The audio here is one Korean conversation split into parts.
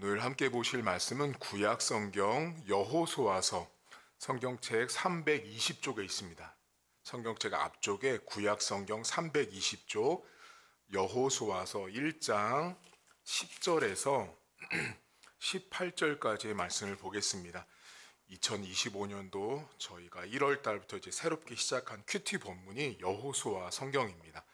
오늘 함께 보실 말씀은 구약 성경 여호수아서 성경책 320쪽에 있습니다. 성경책 앞쪽에 구약 성경 320쪽 여호수아서 1장 10절에서 18절까지의 말씀을 보겠습니다. 2025년도 저희가 1월 달부터 이제 새롭게 시작한 큐티 본문이 여호수아 성경입니다.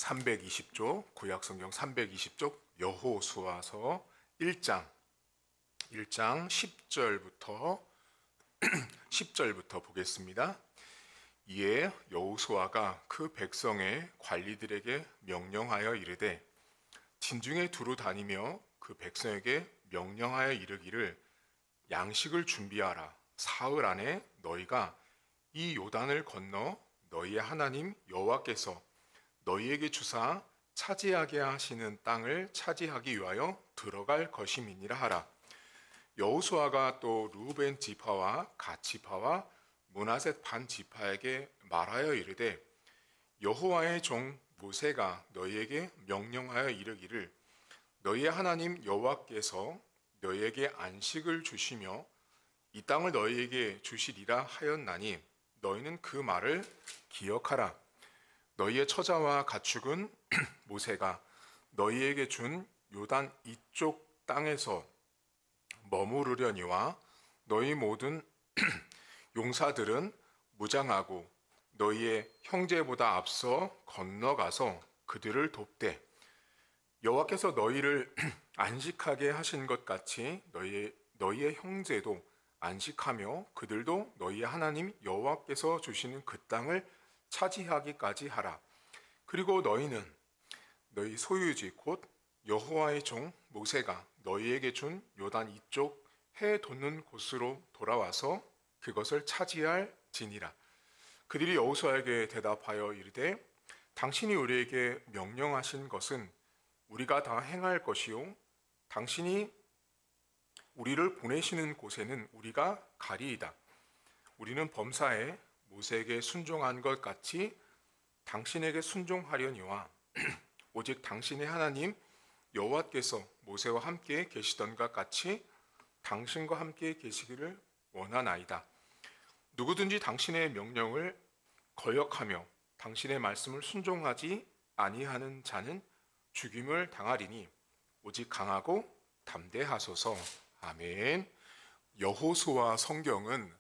320쪽 구약성경 320쪽 여호수아서 1장 10절부터 보겠습니다. 이에 여호수아가 그 백성의 관리들에게 명령하여 이르되 진중에 두루 다니며 그 백성에게 명령하여 이르기를 양식을 준비하라. 사흘 안에 너희가 이 요단을 건너 너희의 하나님 여호와께서 너희에게 주사 차지하게 하시는 땅을 차지하기 위하여 들어갈 것임이니라 하라. 여호수아가 또 루벤 지파와 갓 지파와 므낫셋 반 지파에게 말하여 이르되 여호와의 종 모세가 너희에게 명령하여 이르기를 너희의 하나님 여호와께서 너희에게 안식을 주시며 이 땅을 너희에게 주시리라 하였나니 너희는 그 말을 기억하라. 너희의 처자와 가축은 모세가 너희에게 준 요단 이쪽 땅에서 머무르려니와 너희 모든 용사들은 무장하고 너희의 형제보다 앞서 건너가서 그들을 돕되 여호와께서 너희를 안식하게 하신 것 같이 너희의 형제도 안식하며 그들도 너희의 하나님 여호와께서 주시는 그 땅을 차지하기까지 하라. 그리고 너희는 너희 소유지 곧 여호와의 종 모세가 너희에게 준 요단 이쪽 해 돋는 곳으로 돌아와서 그것을 차지할지니라. 그들이 여호수아에게 대답하여 이르되 당신이 우리에게 명령하신 것은 우리가 다 행할 것이요 당신이 우리를 보내시는 곳에는 우리가 가리이다. 우리는 범사에 모세에게 순종한 것 같이 당신에게 순종하려니와 오직 당신의 하나님 여호와께서 모세와 함께 계시던 것 같이 당신과 함께 계시기를 원하나이다. 누구든지 당신의 명령을 거역하며 당신의 말씀을 순종하지 아니하는 자는 죽임을 당하리니 오직 강하고 담대하소서. 아멘. 여호수아 성경은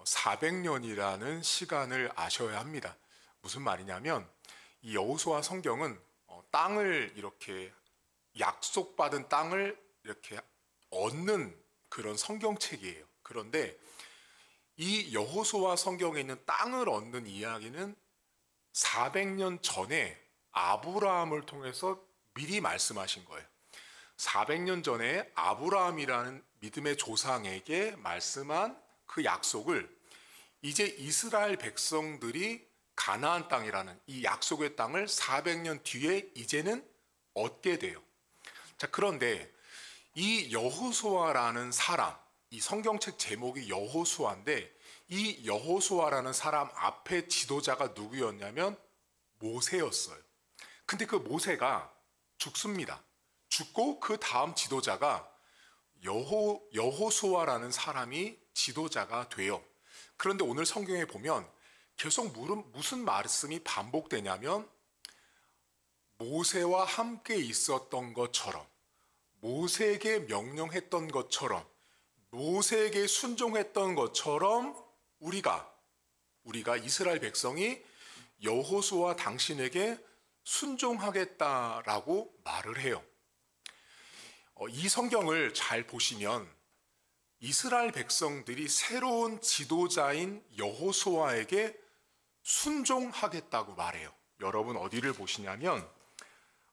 400년이라는 시간을 아셔야 합니다. 무슨 말이냐면 이 여호수아 성경은 땅을 이렇게 약속받은 땅을 이렇게 얻는 그런 성경책이에요. 그런데 이 여호수아 성경에 있는 땅을 얻는 이야기는 400년 전에 아브라함을 통해서 미리 말씀하신 거예요. 400년 전에 아브라함이라는 믿음의 조상에게 말씀한 그 약속을 이제 이스라엘 백성들이 가나안 땅이라는 이 약속의 땅을 400년 뒤에 이제는 얻게 돼요. 자, 그런데 이 여호수아라는 사람, 이 성경책 제목이 여호수아인데 이 여호수아라는 사람 앞에 지도자가 누구였냐면 모세였어요. 근데 그 모세가 죽습니다. 죽고 그 다음 지도자가 여호수아라는 사람이 지도자가 돼요. 그런데 오늘 성경에 보면 계속 무슨 말씀이 반복되냐면 모세와 함께 있었던 것처럼 모세에게 명령했던 것처럼 모세에게 순종했던 것처럼 우리가 이스라엘 백성이 여호수아 당신에게 순종하겠다라고 말을 해요. 이 성경을 잘 보시면 이스라엘 백성들이 새로운 지도자인 여호수아에게 순종하겠다고 말해요. 여러분 어디를 보시냐면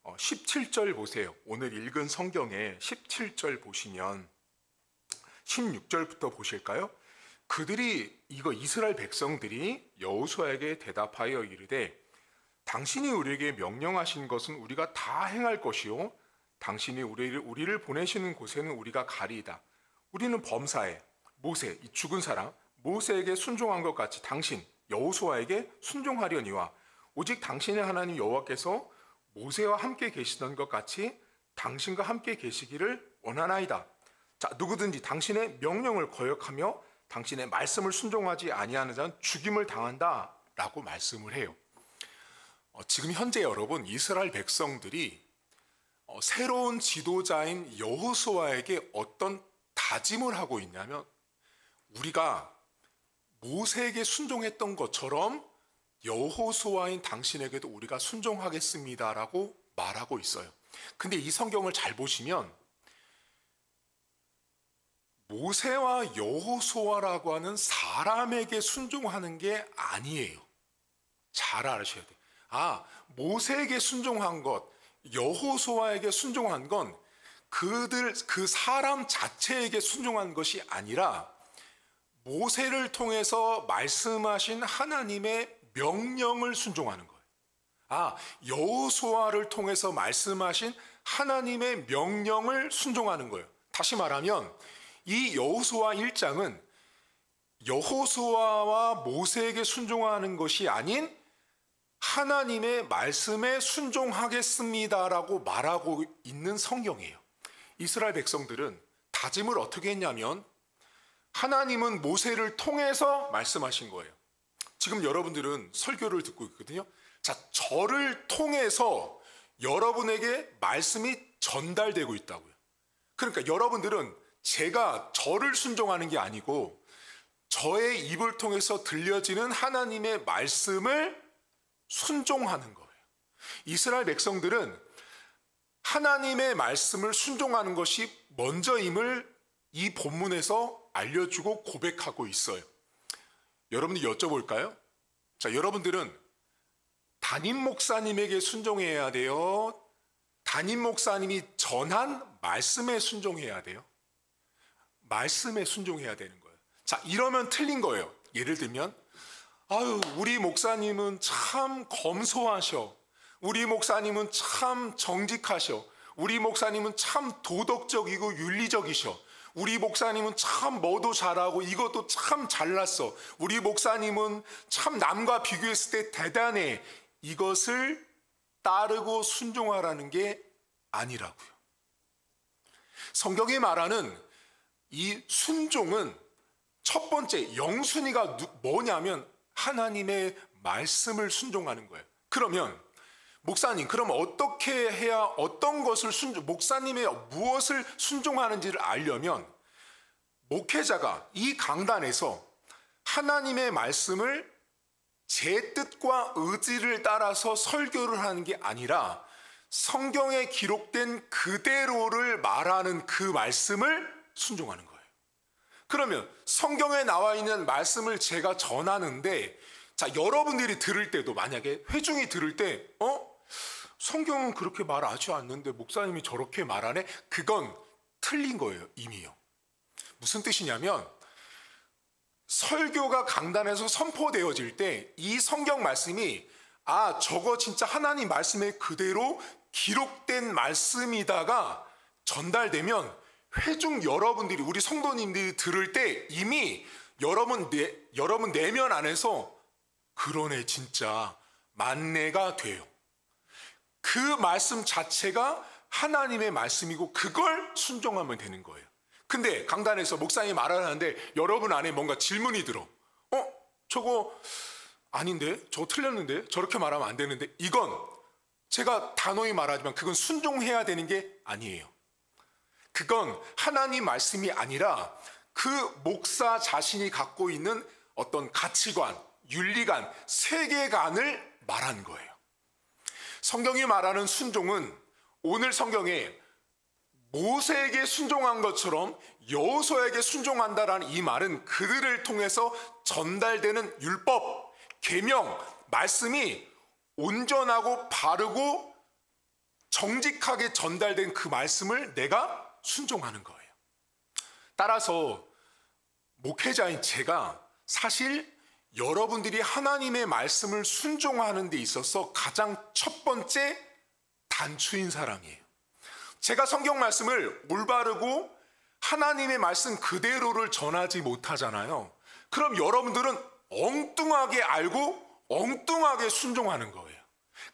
17절 보세요. 오늘 읽은 성경에 17절 보시면 16절부터 보실까요? 이스라엘 백성들이 여호수아에게 대답하여 이르되 당신이 우리에게 명령하신 것은 우리가 다 행할 것이요 당신이 우리를 보내시는 곳에는 우리가 가리이다. 우리는 범사에 모세, 이 죽은 사람 모세에게 순종한 것 같이 당신 여호수아에게 순종하려니와 오직 당신의 하나님 여호와께서 모세와 함께 계시던 것 같이 당신과 함께 계시기를 원하나이다. 자, 누구든지 당신의 명령을 거역하며 당신의 말씀을 순종하지 아니하는 자는 죽임을 당한다라고 말씀을 해요. 지금 현재 여러분, 이스라엘 백성들이 새로운 지도자인 여호수아에게 어떤 다짐을 하고 있냐면, 우리가 모세에게 순종했던 것처럼 여호수아인 당신에게도 우리가 순종하겠습니다라고 말하고 있어요. 근데 이 성경을 잘 보시면 모세와 여호수아라고 하는 사람에게 순종하는 게 아니에요. 잘 알으셔야 돼요. 모세에게 순종한 것, 여호수아에게 순종한 건 그 사람 자체에게 순종한 것이 아니라 모세를 통해서 말씀하신 하나님의 명령을 순종하는 거예요. 여호수아를 통해서 말씀하신 하나님의 명령을 순종하는 거예요. 다시 말하면 이 여호수아 1장은 여호수아와 모세에게 순종하는 것이 아닌 하나님의 말씀에 순종하겠습니다라고 말하고 있는 성경이에요. 이스라엘 백성들은 다짐을 어떻게 했냐면, 하나님은 모세를 통해서 말씀하신 거예요. 지금 여러분들은 설교를 듣고 있거든요. 자, 저를 통해서 여러분에게 말씀이 전달되고 있다고요. 그러니까 여러분들은 제가 저를 순종하는 게 아니고 저의 입을 통해서 들려지는 하나님의 말씀을 순종하는 거예요. 이스라엘 백성들은 하나님의 말씀을 순종하는 것이 먼저임을 이 본문에서 알려주고 고백하고 있어요. 여러분이 여쭤볼까요? 자, 여러분들은 담임 목사님에게 순종해야 돼요? 담임 목사님이 전한 말씀에 순종해야 돼요? 말씀에 순종해야 되는 거예요. 자, 이러면 틀린 거예요. 예를 들면, 우리 목사님은 참 검소하셔. 우리 목사님은 참 정직하셔. 우리 목사님은 참 도덕적이고 윤리적이셔. 우리 목사님은 참 뭐도 잘하고 이것도 참 잘났어. 우리 목사님은 참 남과 비교했을 때 대단해. 이것을 따르고 순종하라는 게 아니라고요. 성경이 말하는 이 순종은 첫 번째 영순위가 뭐냐면 하나님의 말씀을 순종하는 거예요. 그러면 목사님, 그럼 어떻게 해야 어떤 것을 목사님의 무엇을 순종하는지를 알려면 목회자가 이 강단에서 하나님의 말씀을 제 뜻과 의지를 따라서 설교를 하는 게 아니라 성경에 기록된 그대로를 말하는 그 말씀을 순종하는 거예요. 그러면 성경에 나와 있는 말씀을 제가 전하는데, 자, 여러분들이 들을 때도 만약에 회중이 들을 때 성경은 그렇게 말하지 않는데 목사님이 저렇게 말하네? 그건 틀린 거예요, 이미요. 무슨 뜻이냐면, 설교가 강단에서 선포되어질 때 이 성경 말씀이 저거 진짜 하나님 말씀에 그대로 기록된 말씀이다가 전달되면 회중 여러분들이, 우리 성도님들이 들을 때 이미 여러분 내면 안에서 그러네, 진짜 맞네가 돼요. 그 말씀 자체가 하나님의 말씀이고 그걸 순종하면 되는 거예요. 근데 강단에서 목사님이 말하는데 여러분 안에 뭔가 질문이 들어. 저거 아닌데? 저거 틀렸는데? 저렇게 말하면 안 되는데? 이건 제가 단호히 말하지만 그건 순종해야 되는 게 아니에요. 그건 하나님 말씀이 아니라 그 목사 자신이 갖고 있는 어떤 가치관, 윤리관, 세계관을 말하는 거예요. 성경이 말하는 순종은 오늘 성경에 모세에게 순종한 것처럼 여호수아에게 순종한다라는 이 말은 그들을 통해서 전달되는 율법, 계명, 말씀이 온전하고 바르고 정직하게 전달된 그 말씀을 내가 순종하는 거예요. 따라서 목회자인 제가 사실 여러분들이 하나님의 말씀을 순종하는 데 있어서 가장 첫 번째 단추인 사람이에요. 제가 성경 말씀을 올바르고 하나님의 말씀 그대로를 전하지 못하잖아요. 그럼 여러분들은 엉뚱하게 알고 엉뚱하게 순종하는 거예요.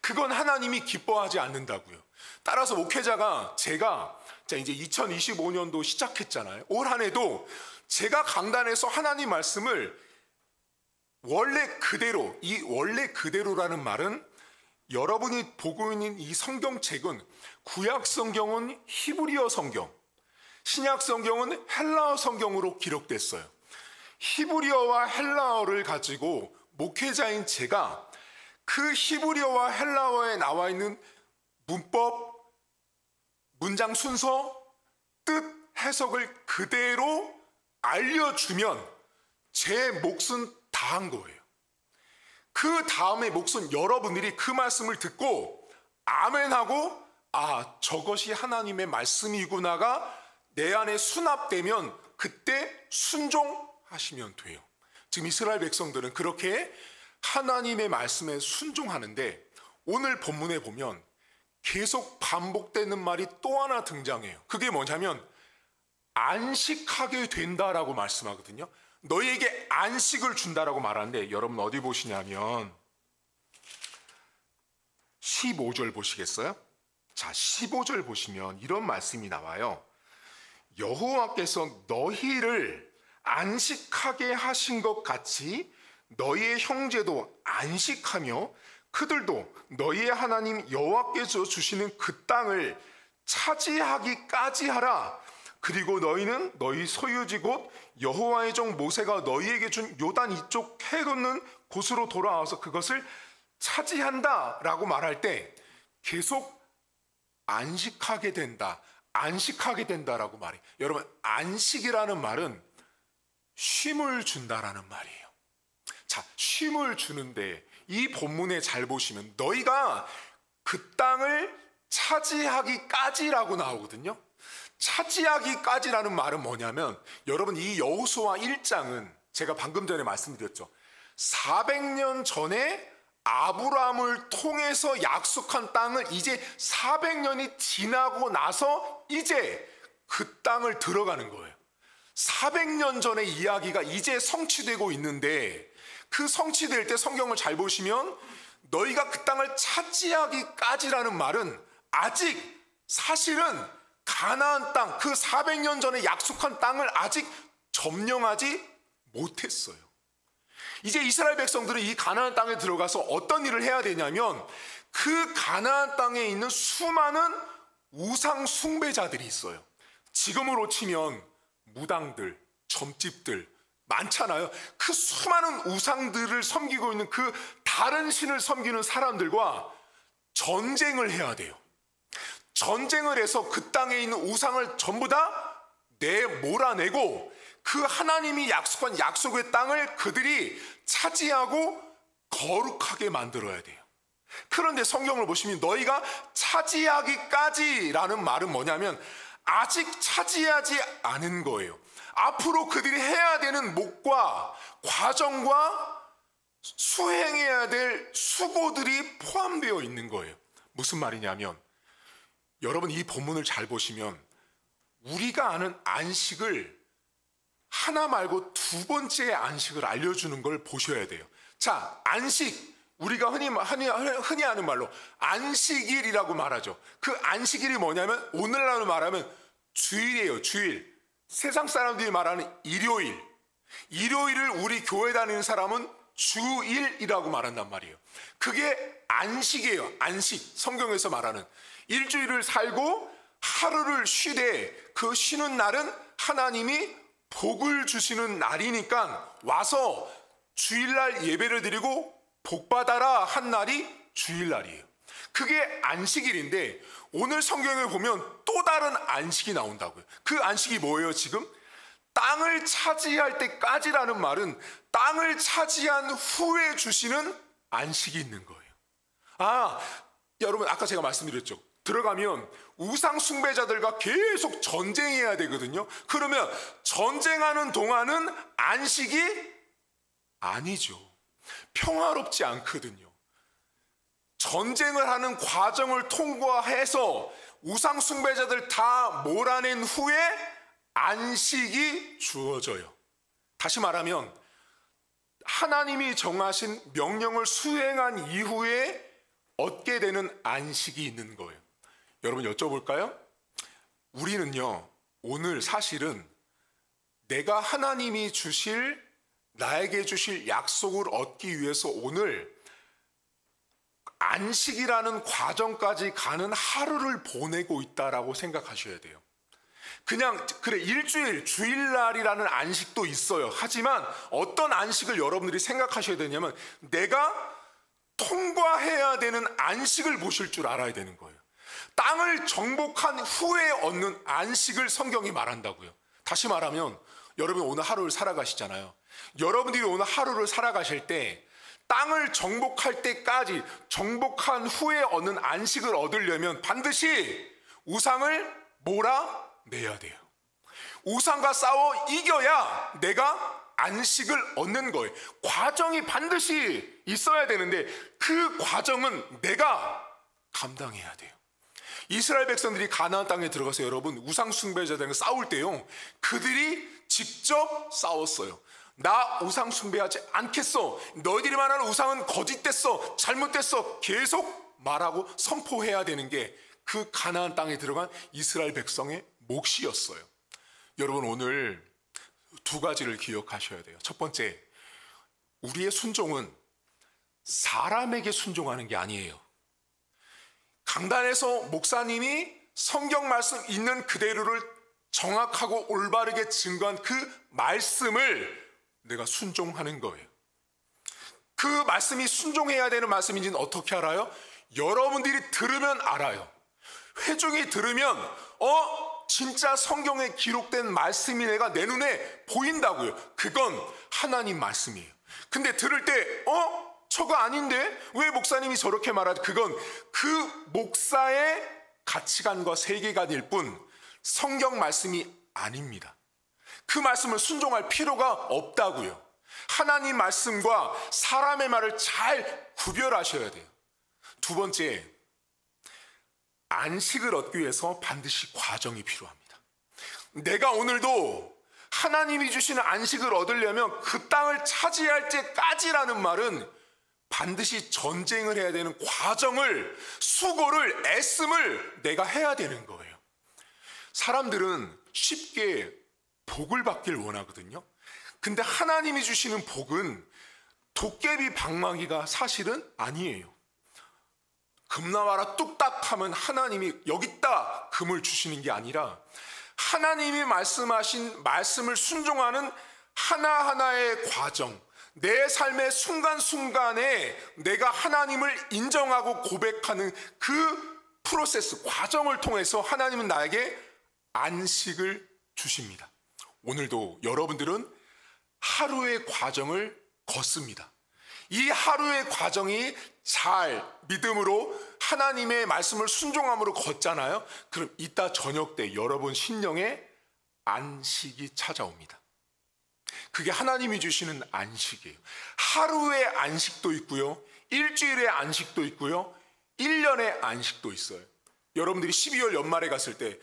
그건 하나님이 기뻐하지 않는다고요. 따라서 목회자가 제가 이제 2025년도 시작했잖아요. 올 한 해도 제가 강단에서 하나님 말씀을 원래 그대로, 이 원래 그대로라는 말은 여러분이 보고 있는 이 성경책은 구약 성경은 히브리어 성경, 신약 성경은 헬라어 성경으로 기록됐어요. 히브리어와 헬라어를 가지고 목회자인 제가 그 히브리어와 헬라어에 나와 있는 문법, 문장 순서, 뜻, 해석을 그대로 알려주면 제 몫은 다 한 거예요. 그 다음에 몫은 여러분들이 그 말씀을 듣고 아멘하고 저것이 하나님의 말씀이구나가 내 안에 수납되면 그때 순종하시면 돼요. 지금 이스라엘 백성들은 그렇게 하나님의 말씀에 순종하는데 오늘 본문에 보면 계속 반복되는 말이 또 하나 등장해요. 그게 뭐냐면 안식하게 된다라고 말씀하거든요. 너희에게 안식을 준다라고 말하는데 여러분 어디 보시냐면 15절 보시겠어요? 자, 15절 보시면 이런 말씀이 나와요. 여호와께서 너희를 안식하게 하신 것 같이 너희의 형제도 안식하며 그들도 너희의 하나님 여호와께서 주시는 그 땅을 차지하기까지 하라. 그리고 너희는 너희 소유지 곧 여호와의 종 모세가 너희에게 준 요단 이쪽 해 건넌 곳으로 돌아와서 그것을 차지한다라고 말할 때 계속 안식하게 된다, 안식하게 된다라고 말해요. 여러분, 안식이라는 말은 쉼을 준다라는 말이에요. 자, 쉼을 주는데 이 본문에 잘 보시면 너희가 그 땅을 차지하기까지라고 나오거든요. 차지하기까지라는 말은 뭐냐면 여러분 이 여호수아 1장은 제가 방금 전에 말씀드렸죠. 400년 전에 아브라함을 통해서 약속한 땅을 이제 400년이 지나고 나서 이제 그 땅을 들어가는 거예요. 400년 전의 이야기가 이제 성취되고 있는데 그 성취될 때 성경을 잘 보시면 너희가 그 땅을 차지하기까지라는 말은 아직 사실은 가나안 땅, 그 400년 전에 약속한 땅을 아직 점령하지 못했어요. 이제 이스라엘 백성들은 이 가나안 땅에 들어가서 어떤 일을 해야 되냐면 그 가나안 땅에 있는 수많은 우상 숭배자들이 있어요. 지금으로 치면 무당들, 점집들 많잖아요. 그 수많은 우상들을 섬기고 있는 그 다른 신을 섬기는 사람들과 전쟁을 해야 돼요. 전쟁을 해서 그 땅에 있는 우상을 전부 다 몰아내고 그 하나님이 약속한 약속의 땅을 그들이 차지하고 거룩하게 만들어야 돼요. 그런데 성경을 보시면 너희가 차지하기까지라는 말은 뭐냐면 아직 차지하지 않은 거예요. 앞으로 그들이 해야 되는 목과 과정과 수행해야 될 수고들이 포함되어 있는 거예요. 무슨 말이냐면 여러분 이 본문을 잘 보시면 우리가 아는 안식을 하나 말고 두 번째 안식을 알려주는 걸 보셔야 돼요. 자, 안식, 우리가 흔히 하는 말로 안식일이라고 말하죠. 그 안식일이 뭐냐면 오늘날로 말하면 주일이에요. 주일. 세상 사람들이 말하는 일요일. 일요일을 우리 교회 다니는 사람은 주일이라고 말한단 말이에요. 그게 안식이에요. 안식. 성경에서 말하는 일주일을 살고 하루를 쉬되 그 쉬는 날은 하나님이 복을 주시는 날이니까 와서 주일날 예배를 드리고 복 받아라 한 날이 주일날이에요. 그게 안식일인데 오늘 성경에 보면 또 다른 안식이 나온다고요. 그 안식이 뭐예요 지금? 땅을 차지할 때까지라는 말은 땅을 차지한 후에 주시는 안식이 있는 거예요. 여러분 아까 제가 말씀드렸죠. 들어가면 우상 숭배자들과 계속 전쟁해야 되거든요. 그러면 전쟁하는 동안은 안식이 아니죠. 평화롭지 않거든요. 전쟁을 하는 과정을 통과해서 우상 숭배자들 다 몰아낸 후에 안식이 주어져요. 다시 말하면 하나님이 정하신 명령을 수행한 이후에 얻게 되는 안식이 있는 거예요. 여러분 여쭤볼까요? 우리는요, 오늘 사실은 내가 하나님이 나에게 주실 약속을 얻기 위해서 오늘 안식이라는 과정까지 가는 하루를 보내고 있다라고 생각하셔야 돼요. 그냥 그래 일주일, 주일날이라는 안식도 있어요. 하지만 어떤 안식을 여러분들이 생각하셔야 되냐면 내가 통과해야 되는 안식을 보실 줄 알아야 되는 거예요. 땅을 정복한 후에 얻는 안식을 성경이 말한다고요. 다시 말하면 여러분 오늘 하루를 살아가시잖아요. 여러분들이 오늘 하루를 살아가실 때 땅을 정복할 때까지 정복한 후에 얻는 안식을 얻으려면 반드시 우상을 몰아내야 돼요. 우상과 싸워 이겨야 내가 안식을 얻는 거예요. 과정이 반드시 있어야 되는데 그 과정은 내가 감당해야 돼요. 이스라엘 백성들이 가나안 땅에 들어가서 여러분 우상 숭배자들과 싸울 때요, 그들이 직접 싸웠어요. 나 우상 숭배하지 않겠어. 너희들이 말하는 우상은 거짓됐어. 잘못됐어. 계속 말하고 선포해야 되는 게 그 가나안 땅에 들어간 이스라엘 백성의 몫이었어요. 여러분 오늘 두 가지를 기억하셔야 돼요. 첫 번째, 우리의 순종은 사람에게 순종하는 게 아니에요. 강단에서 목사님이 성경 말씀 있는 그대로를 정확하고 올바르게 증거한 그 말씀을 내가 순종하는 거예요. 그 말씀이 순종해야 되는 말씀인지는 어떻게 알아요? 여러분들이 들으면 알아요. 회중이 들으면 진짜 성경에 기록된 말씀이 내가 내 눈에 보인다고요. 그건 하나님 말씀이에요. 근데 들을 때 저거 아닌데 왜 목사님이 저렇게 말하지? 그건 그 목사의 가치관과 세계관일 뿐 성경 말씀이 아닙니다. 그 말씀을 순종할 필요가 없다고요. 하나님 말씀과 사람의 말을 잘 구별하셔야 돼요. 두 번째, 안식을 얻기 위해서 반드시 과정이 필요합니다. 내가 오늘도 하나님이 주시는 안식을 얻으려면 그 땅을 차지할 때까지라는 말은 반드시 전쟁을 해야 되는 과정을, 수고를, 애씀을 내가 해야 되는 거예요. 사람들은 쉽게 복을 받길 원하거든요. 근데 하나님이 주시는 복은 도깨비 방망이가 사실은 아니에요. 금 나와라 뚝딱 하면 하나님이 여기 있다 금을 주시는 게 아니라 하나님이 말씀하신 말씀을 순종하는 하나하나의 과정, 내 삶의 순간순간에 내가 하나님을 인정하고 고백하는 그 프로세스, 과정을 통해서 하나님은 나에게 안식을 주십니다. 오늘도 여러분들은 하루의 과정을 걷습니다. 이 하루의 과정이 잘 믿음으로 하나님의 말씀을 순종함으로 걷잖아요. 그럼 이따 저녁 때 여러분 심령에 안식이 찾아옵니다. 그게 하나님이 주시는 안식이에요. 하루의 안식도 있고요, 일주일의 안식도 있고요, 1년의 안식도 있어요. 여러분들이 12월 연말에 갔을 때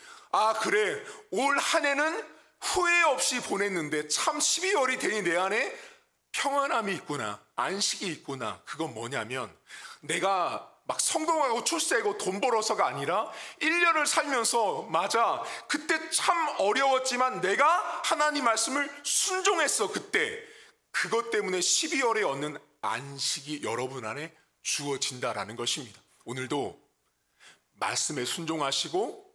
그래 올 한 해는 후회 없이 보냈는데 참 12월이 되니 내 안에 평안함이 있구나, 안식이 있구나. 그건 뭐냐면 내가 막 성공하고 출세하고 돈 벌어서가 아니라 1년을 살면서 맞아 그때 참 어려웠지만 내가 하나님 말씀을 순종했어. 그때 그것 때문에 12월에 얻는 안식이 여러분 안에 주어진다라는 것입니다. 오늘도 말씀에 순종하시고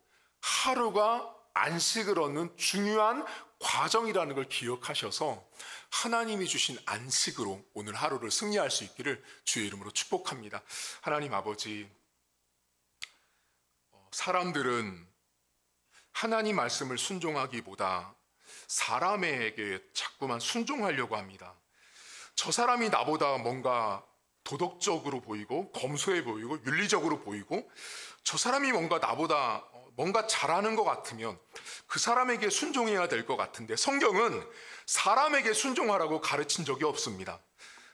하루가 안식을 얻는 중요한 과정이라는 걸 기억하셔서 하나님이 주신 안식으로 오늘 하루를 승리할 수 있기를 주의 이름으로 축복합니다. 하나님 아버지, 사람들은 하나님 말씀을 순종하기보다 사람에게 자꾸만 순종하려고 합니다. 저 사람이 나보다 뭔가 도덕적으로 보이고 검소해 보이고 윤리적으로 보이고 저 사람이 나보다 뭔가 잘하는 것 같으면 그 사람에게 순종해야 될 것 같은데 성경은 사람에게 순종하라고 가르친 적이 없습니다.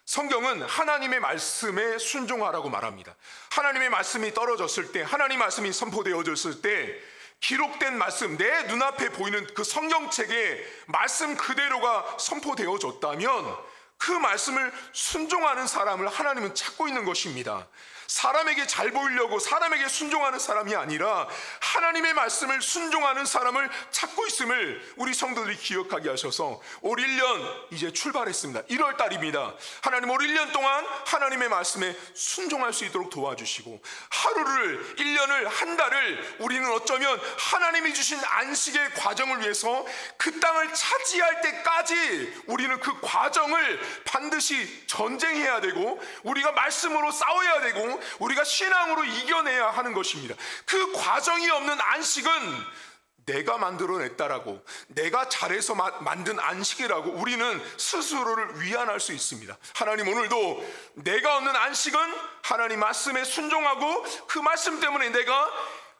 성경은 하나님의 말씀에 순종하라고 말합니다. 하나님의 말씀이 떨어졌을 때, 하나님의 말씀이 선포되어졌을 때 기록된 말씀, 내 눈앞에 보이는 그 성경책에 말씀 그대로가 선포되어졌다면 그 말씀을 순종하는 사람을 하나님은 찾고 있는 것입니다. 사람에게 잘 보이려고 사람에게 순종하는 사람이 아니라 하나님의 말씀을 순종하는 사람을 찾고 있음을 우리 성도들이 기억하게 하셔서 올 1년 이제 출발했습니다. 1월 달입니다. 하나님 올 1년 동안 하나님의 말씀에 순종할 수 있도록 도와주시고, 하루를, 1년을, 한 달을 우리는 어쩌면 하나님이 주신 안식의 과정을 위해서 그 땅을 차지할 때까지 우리는 그 과정을 반드시 전쟁해야 되고, 우리가 말씀으로 싸워야 되고, 우리가 신앙으로 이겨내야 하는 것입니다. 그 과정이 없는 안식은 내가 만들어냈다라고, 내가 잘해서 만든 안식이라고 우리는 스스로를 위안할 수 있습니다. 하나님, 오늘도 내가 얻는 안식은 하나님 말씀에 순종하고, 그 말씀 때문에 내가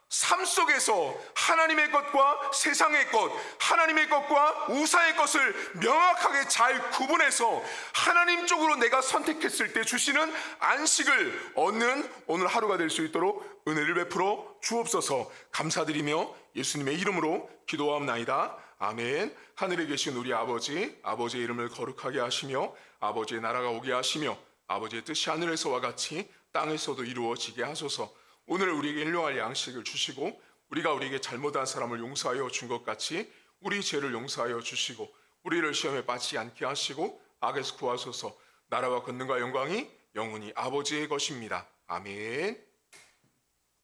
삶 속에서 하나님의 것과 세상의 것, 하나님의 것과 우사의 것을 명확하게 잘 구분해서 하나님 쪽으로 내가 선택했을 때 주시는 안식을 얻는 오늘 하루가 될 수 있도록 은혜를 베풀어 주옵소서. 감사드리며 예수님의 이름으로 기도하옵나이다. 아멘. 하늘에 계신 우리 아버지, 아버지의 이름을 거룩하게 하시며 아버지의 나라가 오게 하시며 아버지의 뜻이 하늘에서와 같이 땅에서도 이루어지게 하소서. 오늘 우리에게 일용할 양식을 주시고, 우리가 우리에게 잘못한 사람을 용서하여 준 것 같이 우리 죄를 용서하여 주시고, 우리를 시험에 빠지지 않게 하시고 악에서 구하소서. 나라와 권능과 영광이 영원히 아버지의 것입니다. 아멘.